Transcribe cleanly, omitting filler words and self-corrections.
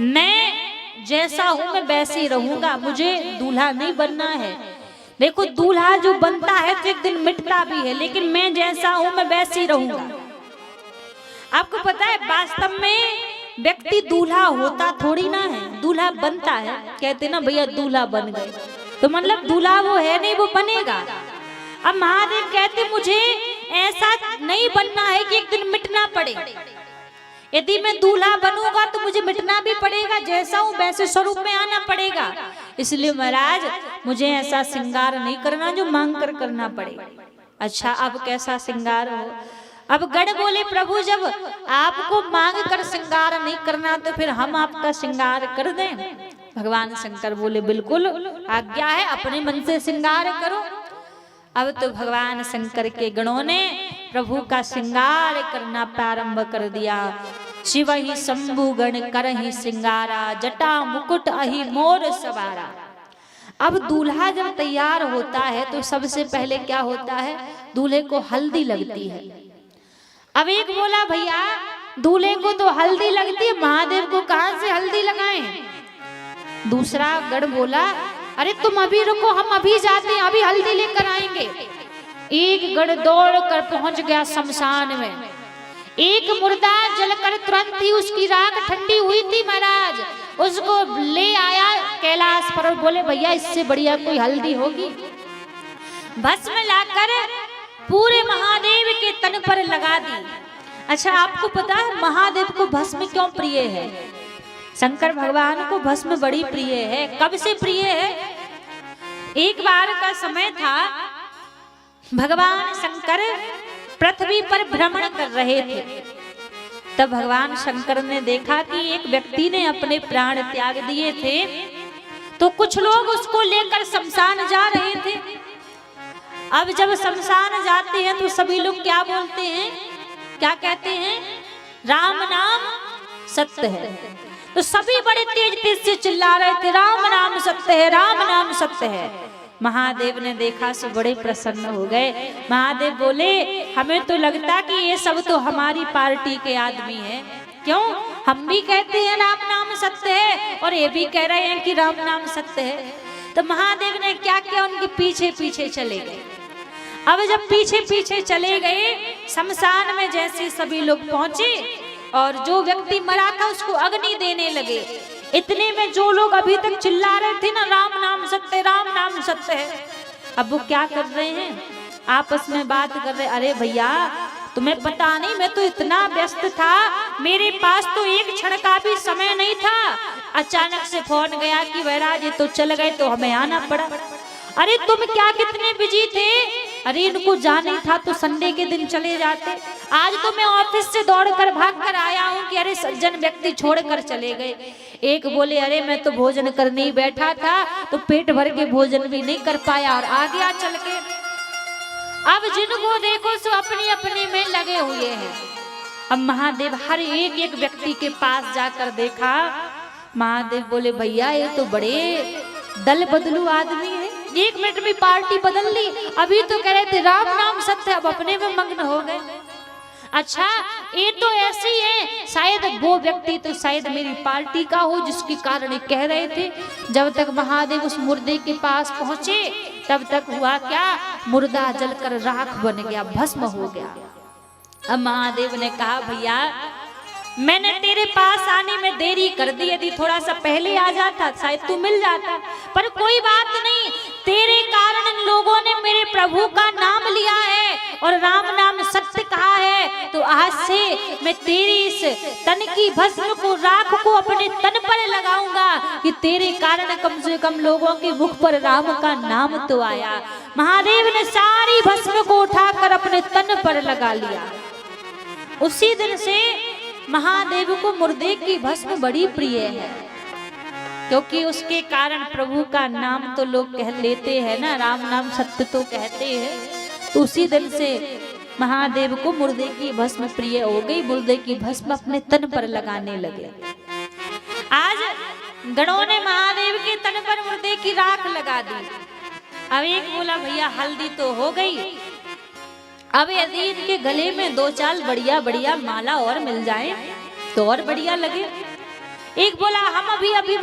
मैं जैसा हूं मैं वैसे ही रहूंगा, मुझे दूल्हा नहीं बनना है। देखो दूल्हा जो बनता है तो एक दिन मिटता भी है, लेकिन मैं जैसा हूं मैं वैसे ही रहूंगा। आपको पता है वास्तव में व्यक्ति दूल्हा होता थोड़ी ना है, दूल्हा बनता है। कहते ना भैया दूल्हा बन गए, तो मतलब दूल्हा वो है नहीं, वो बनेगा। अब महादेव कहते मुझे ऐसा नहीं बनना है कि एक दिन मिटना पड़े। यदि मैं दूल्हा बनूंगा तो मुझे मिटना भी पड़ेगा, जैसा हूं वैसे स्वरूप में आना पड़ेगा। इसलिए महाराज मुझे ऐसा श्रृंगार नहीं करना जो मांग कर करना पड़े। अच्छा अब कैसा श्रृंगार हो? अब गण बोले प्रभु जब आपको मांग कर श्रृंगार नहीं करना तो फिर हम आपका श्रृंगार कर दें। भगवान शंकर बोले बिल्कुल आज्ञा है, अपने मन से श्रृंगार करो। अब तो भगवान शंकर के गणों ने प्रभु का श्रृंगार करना प्रारंभ कर दिया। शिव ही शंभु गण करहि श्रृंगारा, जटा मुकुट अहि मोर सवारा। अब दूल्हा जब तैयार होता है तो सबसे पहले क्या होता है? दूल्हे को हल्दी लगती है। अब एक बोला भैया दूल्हे को तो हल्दी लगती है, महादेव को कहां से हल्दी लगाएं? दूसरा गण बोला अरे तुम अभी रुको, हम अभी जाते हैं, अभी हल्दी लेकर आएंगे। एक गण दौड़ कर पहुंच गया शमशान में। एक मुर्दा जलकर तुरंत ही उसकी राख ठंडी हुई थी महाराज, उसको ले आया कैलाश पर और बोले भैया इससे बढ़िया कोई हल्दी होगी? भस्म लाकर पूरे महादेव के तन पर लगा दी। अच्छा आपको पता है महादेव को भस्म क्यों प्रिय है? शंकर भगवान को भस्म बड़ी प्रिय है। कब से प्रिय है? एक बार का समय था, भगवान शंकर पृथ्वी पर भ्रमण कर रहे थे। तब भगवान शंकर ने देखा कि एक व्यक्ति ने अपने प्राण त्याग दिए थे, तो कुछ लोग उसको लेकर शमशान जा रहे थे। अब जब शमशान जाते हैं तो सभी लोग क्या बोलते हैं, क्या कहते हैं? राम नाम सत्य है। तो सभी बड़े तेज तेज से चिल्ला रहे थे राम नाम सत्य है, राम नाम सत्य है। महादेव ने देखा सो बड़े प्रसन्न हो गए। महादेव बोले हमें तो लगता कि ये सब तो हमारी पार्टी के आदमी हैं। क्यों? हम भी कहते हैं राम नाम सत्य है और ये भी कह रहे हैं कि राम नाम सत्य है। तो महादेव ने क्या किया, उनके पीछे पीछे चले गए। अब जब पीछे पीछे चले गए, शमशान में जैसे सभी लोग पहुंचे और जो व्यक्ति मरा था उसको अग्नि देने लगे। इतने में जो लोग अभी तक चिल्ला रहे थे ना राम नाम सत्य, राम नाम सत्य है, अब वो क्या कर रहे हैं? आपस में बात कर रहे, अरे भैया तुम्हें पता नहीं मैं तो इतना व्यस्त था, मेरे पास तो एक क्षण का भी समय नहीं था। अचानक से फोन गया कि वैराज ये तो चल गए तो हमें आना पड़ा। अरे तुम क्या कितने बिजी थे? अरे इनको जाना था तो संडे के दिन चले जाते। आज तो मैं ऑफिस से दौड़कर भाग कर आया हूँ कि अरे सज्जन व्यक्ति छोड़कर चले गए। एक बोले अरे मैं तो भोजन करने ही बैठा था तो पेट भर के भोजन भी नहीं कर पाया और आ गया चल के। अब जिनको देखो सो अपने अपने में लगे हुए हैं। अब महादेव हर एक एक व्यक्ति के पास जाकर देखा। महादेव बोले भैया ये तो बड़े दल बदलू आदमी है, एक मिनट में पार्टी बदल ली। अभी तो कह रहे थे राम नाम सत्य, अब अपने में मग्न हो गए। अच्छा ये तो ऐसे ही है, शायद वो व्यक्ति तो शायद मेरी पार्टी का हो जिसके कारण कह रहे थे। जब तक महादेव उस मुर्दे के पास पहुंचे तब तक हुआ क्या, मुर्दा जलकर राख बन गया, भस्म हो गया। अब महादेव ने कहा भैया मैंने तेरे पास आने में देरी कर दी, यदि थोड़ा सा पहले आ जाता शायद तू मिल जाता, पर कोई बात नहीं, तेरे कारण लोगों ने मेरे प्रभु का नाम लिया है और राम नाम सत्य कहा है। तो आज से मैं तेरी इस तन की भस्म को, राख को अपने तन पर लगाऊंगा कि तेरे कारण कम से कम लोगों के मुख पर राम का नाम तो आया। महादेव ने सारी भस्म को उठाकर अपने तन पर लगा लिया। उसी दिन से महादेव को मुर्दे की भस्म बड़ी प्रिय है, क्योंकि उसके कारण प्रभु का नाम तो लोग कह लेते हैं ना, राम नाम सत्य तो कहते हैं। तो उसी दिन से महादेव को मुर्दे की भस्म प्रिय हो गई, मुर्दे की भस्म अपने तन पर लगाने लगे। आज गणों ने महादेव के तन पर मुर्दे की राख लगा दी। अब एक बोला भैया हल्दी तो हो गई, अब यदि इनके गले में दो चार बढ़िया बढ़िया माला और मिल जाए तो और बढ़िया लगे। एक बोला हम अभी अभी